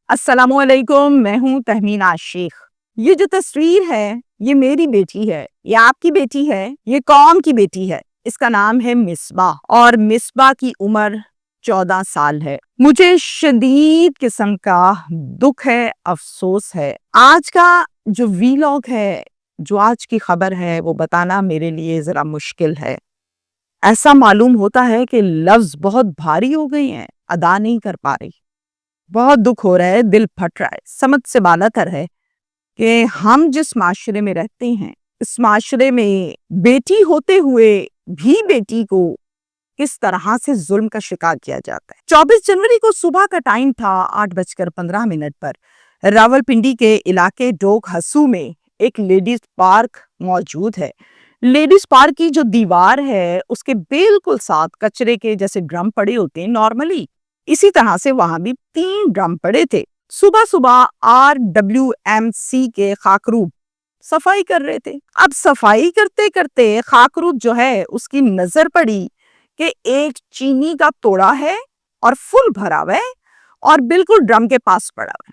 अस्सलामुअलैकुम, मैं हूँ तहमीन आशिक। ये जो तस्वीर है ये मेरी बेटी है, ये आपकी बेटी है, ये कौम की बेटी है। इसका नाम है मिसबाह और मिसबाह की उम्र 14 साल है। मुझे शदीद किस्म का दुख है, अफसोस है। आज का जो वीलॉग है, जो आज की खबर है, वो बताना मेरे लिए जरा मुश्किल है। ऐसा मालूम होता है कि लफ्ज बहुत भारी हो गए हैं, अदा नहीं कर पा रही। बहुत दुख हो रहा है, दिल फट रहा है। समझ से बालातर है कि हम जिस माशरे में रहते हैं, इस माशरे में बेटी होते हुए भी बेटी को किस तरह से जुल्म का शिकार किया जाता है। 24 जनवरी को सुबह का टाइम था, 8:15 पर रावलपिंडी के इलाके डोक हसू में एक लेडीज पार्क मौजूद है। लेडीज पार्क की जो दीवार है उसके बिल्कुल साथ कचरे के जैसे ड्रम पड़े होते हैं नॉर्मली, इसी तरह से वहां भी 3 ड्रम पड़े थे। सुबह सुबह RWMC के खाकरूब सफाई कर रहे थे। अब सफाई करते करते खाकरूब जो है उसकी नजर पड़ी कि एक चीनी का तोड़ा है और फुल भरा हुआ है और बिल्कुल ड्रम के पास पड़ा हुआ है।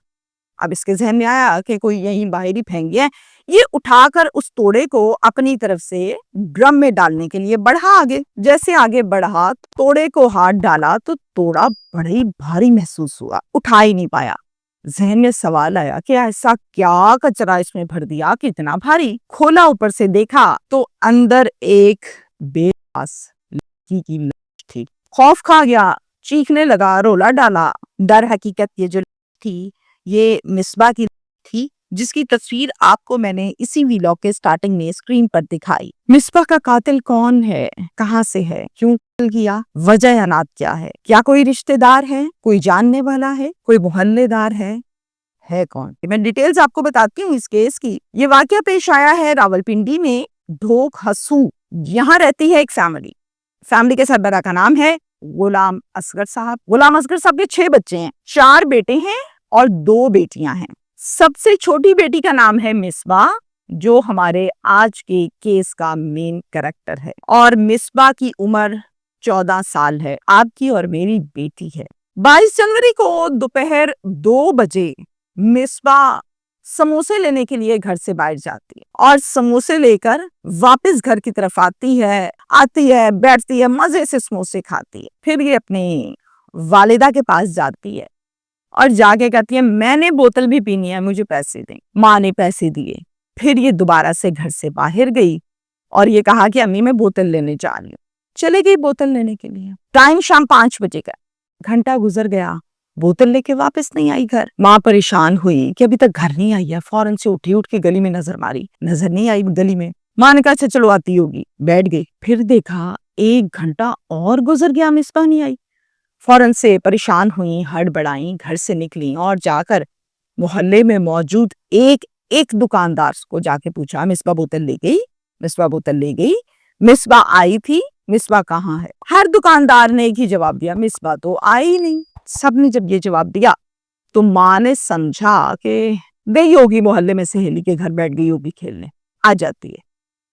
अब इसके जहन में आया कि कोई यहीं बाहर ही फेंक गया है। ये उठाकर उस तोड़े को अपनी तरफ से ड्रम में डालने के लिए बढ़ा आगे। जैसे आगे बढ़ा, तोड़े को हाथ डाला तो तोड़ा बड़ा ही भारी महसूस हुआ, उठा ही नहीं पाया। जहन में सवाल आया कि ऐसा क्या कचरा इसमें भर दिया कि इतना भारी। खोला, ऊपर से देखा तो अंदर एक बेबस लड़की की लाश थी। खौफ खा गया, चीखने लगा, रोला डाला। डर हकीकत ये जो थी ये मिसबा की थी, जिसकी तस्वीर आपको मैंने इसी वीलॉग के स्टार्टिंग में स्क्रीन पर दिखाई। मिसबा का कातिल कौन है, कहां से है, क्यों कत्ल किया, वजह अनात क्या है, क्या कोई रिश्तेदार है, कोई जानने वाला है, कोई मोहल्लेदार है कौन? मैं डिटेल्स आपको बताती हूँ इस केस की। ये वाकया पेश आया है रावलपिंडी में ढोक हसू। यहाँ रहती है एक फैमिली के सरबराह का नाम है गुलाम असगर साहब। गुलाम असगर साहब के 6 बच्चे हैं, 4 बेटे हैं और 2 बेटियां हैं। सबसे छोटी बेटी का नाम है मिसबा, जो हमारे आज के केस का मेन कैरेक्टर है, और मिसबा की उम्र 14 साल है। आपकी और मेरी बेटी है। 22 जनवरी को दोपहर 2 बजे मिसबा समोसे लेने के लिए घर से बाहर जाती है और समोसे लेकर वापस घर की तरफ आती है, बैठती है, मजे से समोसे खाती है। फिर ये अपनी वालिदा के पास जाती है और जाके कहती है मैंने बोतल भी पीनी है, मुझे पैसे दें। माँ ने पैसे दिए। फिर ये दोबारा से घर से बाहर गई और ये कहा कि अम्मी मैं बोतल लेने जा रही हूँ। चले गई बोतल लेने के लिए। टाइम शाम 5 बजे का। घंटा गुजर गया, बोतल लेके वापस नहीं आई घर। माँ परेशान हुई कि अभी तक घर नहीं आई है। फौरन से उठ के गली में नजर मारी, नजर नहीं आई गली में। माँ ने कहा अच्छा चलो आती होगी, बैठ गई। फिर देखा 1 घंटा और गुजर गया, मिसबा नहीं आई। फौरन से परेशान हुई, हड़बड़ाई, घर से निकली और जाकर मोहल्ले में मौजूद एक दुकानदार को जाके पूछा मिसबा बोतल ले गई? मिसबा बोतल ले गई, मिसबा आई थी, मिसबा कहाँ है? हर दुकानदार ने एक ही जवाब दिया, मिसबा तो आई नहीं। सबने जब ये जवाब दिया तो माँ ने समझा कि गई होगी मोहल्ले में, सहेली के घर बैठ गई होगी खेलने, आ जाती है।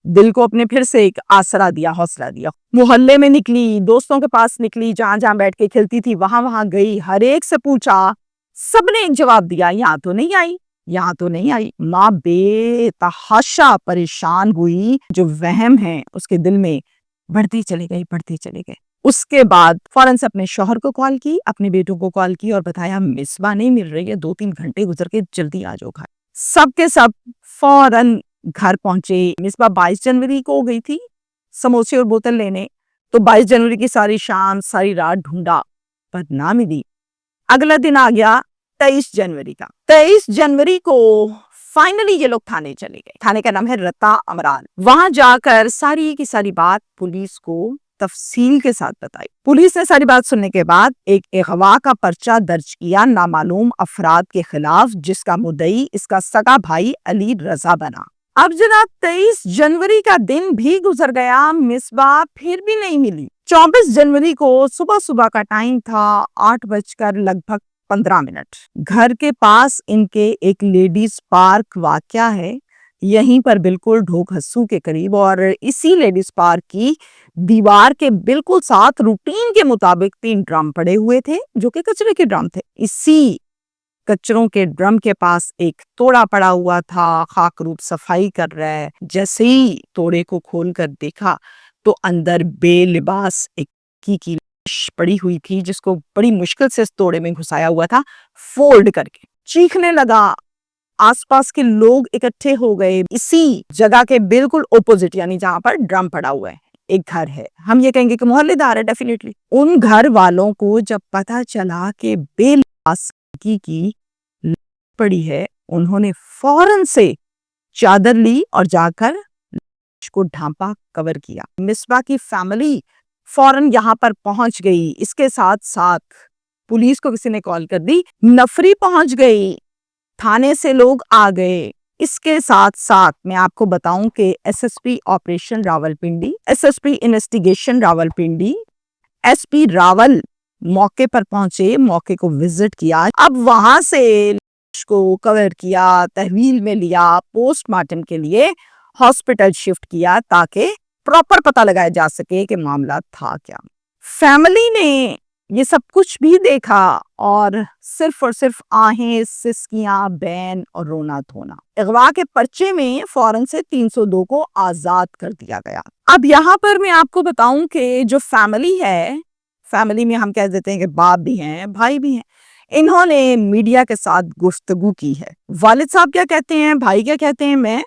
दिल को अपने फिर से एक आसरा दिया, हौसला दिया। मोहल्ले में निकली, दोस्तों के पास निकली, जहां जहां बैठ के खेलती थी वहां गई, हर एक से पूछा, सबने एक जवाब दिया, यहाँ तो नहीं आई, यहाँ तो नहीं आई। माँ बेतहाशा परेशान हुई। जो वहम है उसके दिल में बढ़ते चले गए। उसके बाद फौरन से अपने शौहर को कॉल की, अपने बेटों को कॉल की और बताया मिसबा नहीं मिल रही है, 2-3 घंटे गुजर के, जल्दी आ जाओ घर। सबके सब फौरन घर पहुंचे। मिसबा 22 जनवरी को गई थी समोसे और बोतल लेने, तो 22 जनवरी की सारी शाम सारी रात ढूंढा पर ना मिली। अगला दिन आ गया 23 जनवरी का। 23 जनवरी को फाइनली ये लोग थाने चले गए। थाने का नाम है रता अमरान। वहां जाकर सारी की सारी बात पुलिस को तफसील के साथ बताई। पुलिस ने सारी बात सुनने के बाद एक अगवा का पर्चा दर्ज किया नामालूम अफराद के खिलाफ, जिसका मुद्दई इसका सगा भाई अली रजा बना। अब जनाब 23 जनवरी का दिन भी गुजर गया, मिसबा फिर भी नहीं मिली। 24 जनवरी को सुबह सुबह का टाइम था, 8:15 घर के पास इनके एक लेडीज पार्क वाक़या है, यहीं पर बिल्कुल ढोक हस्सू के करीब, और इसी लेडीज पार्क की दीवार के बिल्कुल साथ रूटीन के मुताबिक 3 ड्रम पड़े हुए थे जो कि कचरे के ड्रम थे। इसी कचरों के ड्रम के पास एक तोड़ा पड़ा हुआ था, खाकरूब सफाई कर रहा है। जैसे ही तोड़े को खोल कर देखा तो अंदर बेलिबास एक की लाश पड़ी हुई थी, जिसको बड़ी मुश्किल से इस तोड़े में घुसाया हुआ था, फोल्ड करके। चीखने लगा। आसपास के लोग इकट्ठे हो गए। इसी जगह के बिल्कुल ओपोजिट, यानी जहां पर ड्रम पड़ा हुआ है, एक घर है, हम ये कहेंगे कि मोहल्लेदार है डेफिनेटली। उन घर वालों को जब पता चला कि बेलिबास की पड़ी है, उन्होंने फौरन से चादर ली और जाकर लाश को ढांपा, कवर किया। मिसबा की फैमिली फौरन यहाँ पर पहुंच गई। इसके साथ साथ पुलिस को किसी ने कॉल कर दी, नफरी पहुंच गई, थाने से लोग आ गए। इसके साथ साथ मैं आपको बताऊं कि SSP operation Rawalpindi, SSP investigation Rawalpindi, SP Rawal मौके पर पहुंचे, मौके को विजिट किया। अब वहां से को कवर किया, तहवील में लिया, पोस्टमार्टम के लिए हॉस्पिटल शिफ्ट किया ताकि प्रॉपर पता लगाया जा सके कि मामला था क्या। फैमिली ने ये सब कुछ भी देखा और सिर्फ आहें, सिसकियां, बैन और रोना धोना। अगवा के पर्चे में फौरन से 302 को आजाद कर दिया गया। अब यहाँ पर मैं आपको बताऊं कि जो फैमिली है, फैमिली में हम कह देते हैं कि बाप भी हैं, भाई भी हैं, इन्होंने मीडिया के साथ गुफ्तगू की है। वालिद साहब क्या कहते हैं, भाई क्या कहते हैं, मैं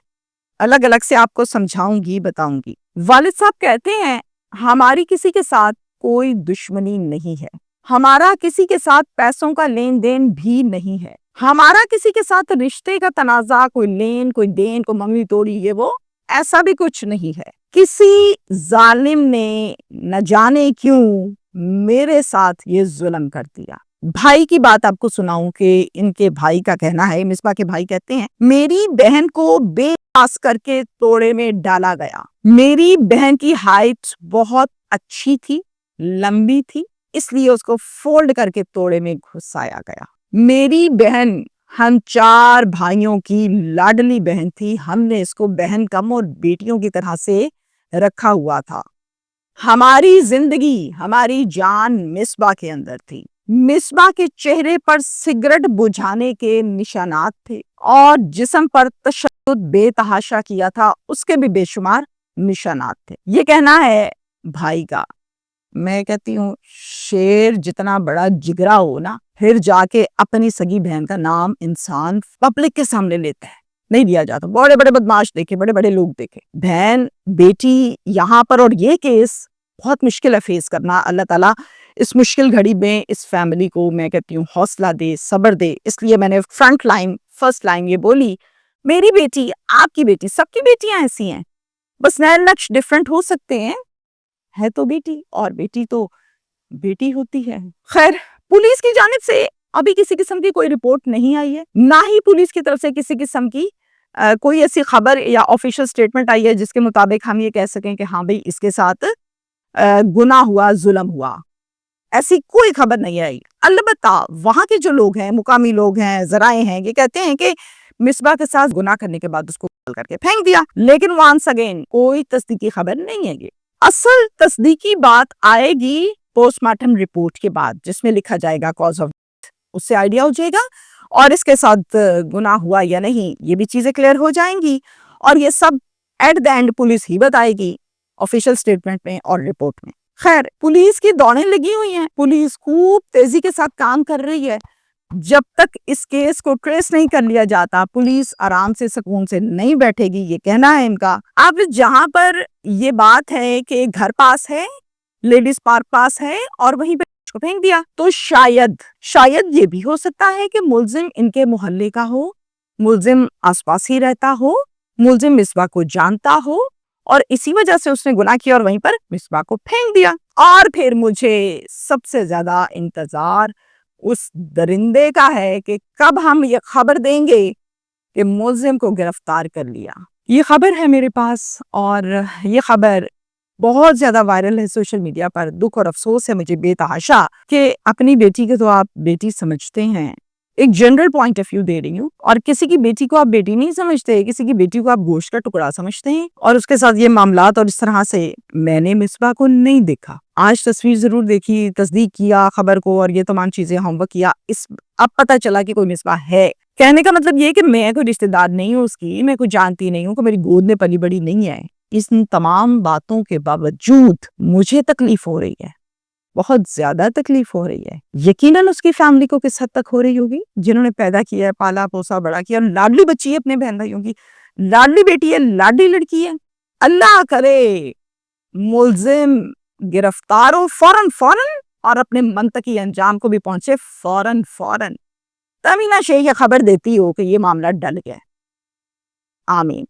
अलग अलग से आपको समझाऊंगी, बताऊंगी। वालिद साहब कहते हैं, हमारी किसी के साथ कोई दुश्मनी नहीं है, हमारा किसी के साथ पैसों का लेन देन भी नहीं है, हमारा किसी के साथ रिश्ते का तनाजा, कोई लेन, कोई देन, कोई मंगनी तोड़ी, ये वो ऐसा भी कुछ नहीं है। किसी जालिम ने न जाने क्यों मेरे साथ ये जुल्म कर दिया। भाई की बात आपको सुनाऊं कि इनके भाई का कहना है, मिसबा के भाई कहते हैं, मेरी बहन को बेपास करके तोड़े में डाला गया। मेरी बहन की हाइट बहुत अच्छी थी, लंबी थी, इसलिए उसको फोल्ड करके तोड़े में घुसाया गया। मेरी बहन हम 4 भाइयों की लाडली बहन थी, हमने इसको बहन कम और बेटियों की तरह से रखा हुआ था। हमारी जिंदगी, हमारी जान मिसबा के अंदर थी। मिसबा के चेहरे पर सिगरेट बुझाने के निशानात थे और जिस्म पर तशद्दुद बेतहाशा किया था उसके भी बेशुमार निशानात थे। ये कहना है भाई का। मैं कहती हूँ शेर जितना बड़ा जिगरा हो ना, फिर जाके अपनी सगी बहन का नाम इंसान पब्लिक के सामने लेता है, नहीं दिया जाता। बड़े बड़े बदमाश देखे, बड़े बड़े लोग देखे, बहन बेटी यहाँ पर। और ये केस बहुत मुश्किल है फेस करना। अल्लाह ताला इस मुश्किल घड़ी में इस फैमिली को मैं कहती हूँ हौसला दे, सब्र दे। इसलिए मैंने फ्रंट लाइन, फर्स्ट लाइन ये बोली, मेरी बेटी, आपकी बेटी, सबकी बेटियां ऐसी हैं, बस नए नक्श डिफरेंट हो सकते हैं, है तो बेटी, और बेटी तो बेटी होती है। खैर, पुलिस की जानिब से अभी किसी किस्म की कोई रिपोर्ट नहीं आई है, ना ही पुलिस की तरफ से किसी किस्म की कोई ऐसी खबर या ऑफिशियल स्टेटमेंट आई है जिसके मुताबिक हम ये कह सकें कि हाँ भाई इसके साथ गुनाह हुआ, जुल्म हुआ। ऐसी कोई खबर नहीं आई। अलबत्ता वहां के जो लोग हैं, मुकामी लोग हैं, जराए हैं, ये कहते हैं कि मिसबा के साथ गुनाह करने के बाद उसको कॉल करके फेंक दिया। लेकिन वंस अगेन कोई तस्दीकी खबर नहीं है। असल तस्दीकी बात आएगी पोस्टमार्टम रिपोर्ट के बाद, जिसमें लिखा जाएगा कॉज ऑफ डेथ। उससे आइडिया हो जाएगा और इसके साथ गुनाह हुआ या नहीं, ये भी चीजें क्लियर हो जाएंगी। और ये सब एट द एंड पुलिस ही बताएगी ऑफिशियल स्टेटमेंट में और रिपोर्ट में। खैर, पुलिस की दौड़ें लगी हुई हैं, पुलिस खूब तेजी के साथ काम कर रही है। जब तक इस केस को ट्रेस नहीं कर लिया जाता, पुलिस आराम से सुकून से नहीं बैठेगी, ये कहना है इनका। अब जहां पर ये बात है कि घर पास है, लेडीज पार्क पास है और वहीं पे को फेंक दिया, तो शायद ये भी हो सकता है कि मुलजिम इनके मोहल्ले का हो, मुलजिम आसपास ही रहता हो, मुलजिम मिसबा को जानता हो और इसी वजह से उसने गुनाह किया और वहीं पर मिसबा को फेंक दिया। और फिर मुझे सबसे ज्यादा इंतजार उस दरिंदे का है कि कब हम ये खबर देंगे कि मुलजिम को गिरफ्तार कर लिया। ये खबर है मेरे पास और ये खबर बहुत ज्यादा वायरल है सोशल मीडिया पर। दुख और अफसोस है मुझे बेतहाशा कि अपनी बेटी के तो आप बेटी समझते हैं, ایک جنرل پوائنٹ آف ویو دے رہی ہوں، اور کسی کی بیٹی کو آپ بیٹی نہیں سمجھتے، کسی کی بیٹی کو آپ گوشت کا ٹکڑا سمجھتے ہیں، اور اس کے ساتھ یہ معاملات اور اس طرح سے میں نے مصباح کو نہیں دیکھا. آج تصویر ضرور دیکھی، تصدیق کیا خبر کو، اور یہ تمام چیزیں ہوم ورک کیا، اب پتہ چلا کہ کوئی مصباح ہے. کہنے کا مطلب یہ کہ میں کوئی رشتہ دار نہیں ہوں اس کی، میں کوئی جانتی نہیں ہوں، کہ میری گود میں پلی بڑی نہیں ہے. ان تمام باتوں کے باوجود مجھے تکلیف ہو رہی ہے، بہت زیادہ تکلیف ہو رہی ہے. یقیناً اس کی فیملی کو کس حد تک ہو رہی ہوگی، جنہوں نے پیدا کیا ہے، پالا پوسا بڑا کیا، لاڈلی بچی ہے اپنے بہن بھائیوں کی، لاڈلی بیٹی ہے، لاڈلی لڑکی ہے. اللہ کرے ملزم گرفتار ہو فوراً اور اپنے منطقی انجام کو بھی پہنچے فوراً. تمینہ شیخ یہ خبر دیتی ہو کہ یہ معاملہ ڈل گیا. آمین.